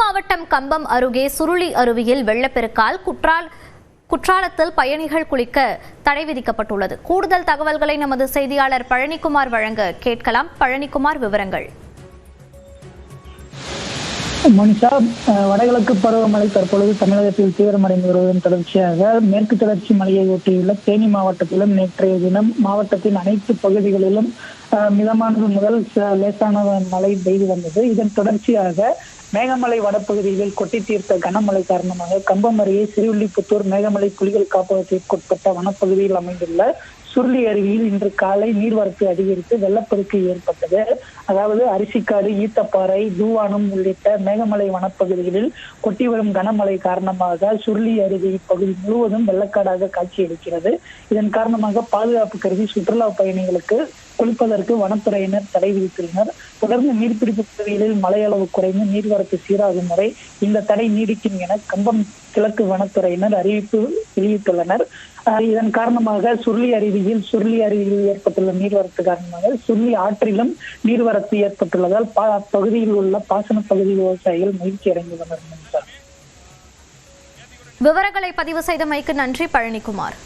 மாவட்டம் கம்பம் அருகே சுருளி அருவியில் வெள்ளப்பெருக்கால் குற்றாலத்தில் பயணிகள் குளிக்க தடை விதிக்கப்பட்டுள்ளது. கூடுதல் தகவல்களை நமது செய்தியாளர் பழனிக்குமார் வழங்க கேட்கலாம். பழனிக்குமார், விவரங்கள். மனிஷா, வடகிழக்கு பருவமழை தற்பொழுது தமிழகத்தில் தீவிரமடைந்து வருவதன் தொடர்ச்சியாக மேற்கு தொடர்ச்சி மலையை ஒட்டியுள்ள தேனி மாவட்டத்திலும் நேற்றைய தினம் மாவட்டத்தின் அனைத்து பகுதிகளிலும் மிதமானது முதல் லேசான மழை பெய்து வந்தது. இதன் தொடர்ச்சியாக மேகமலை வடப்பகுதிகளில் கொட்டி தீர்த்த கனமழை காரணமாக கம்பம் அருகே சிறுவில்லிபுத்தூர் மேகமலை புலிகள் காப்பகத்திற்குட்பட்ட வனப்பகுதியில் அமைந்துள்ள சுருளி அருவியில் இன்று காலை நீர்வரத்து அதிகரித்து வெள்ளப்பெருக்கு ஏற்பட்டது. அதாவது அரிசிக்காடு, ஈத்தப்பாறை, தூவானம் உள்ளிட்ட மேகமலை வனப்பகுதிகளில் கொட்டி வரும் கனமழை காரணமாக சுருளி அருவி பகுதி முழுவதும் வெள்ளக்காடாக காட்சியளிக்கிறது. இதன் காரணமாக பாதுகாப்பு கருதி சுற்றுலா பயணிகளுக்கு குளிப்பதற்கு வனத்துறையினர் தடை விதித்துள்ளனர். தொடர்ந்து நீர்பிடிப்பு பகுதிகளில் மழையளவு குறைந்து நீர்வரத்து சீராகும் வரை இந்த தடை நீடிக்கும் என கம்பம் கிழக்கு வனத்துறையினர் அறிவிப்பு வெளியிட்டுள்ளனர். இதன் காரணமாக சுருளி அருவியில் ஏற்பட்டுள்ள நீர்வரத்து காரணமாக சுருளி ஆற்றிலும் நீர்வரத்து ஏற்பட்டுள்ளதால் அப்பகுதியில் உள்ள பாசன பகுதி விவசாயிகள் மகிழ்ச்சி அடைந்துள்ளனர். விவரங்களை பதிவு செய்தமைக்கு நன்றி பழனிக்குமார்.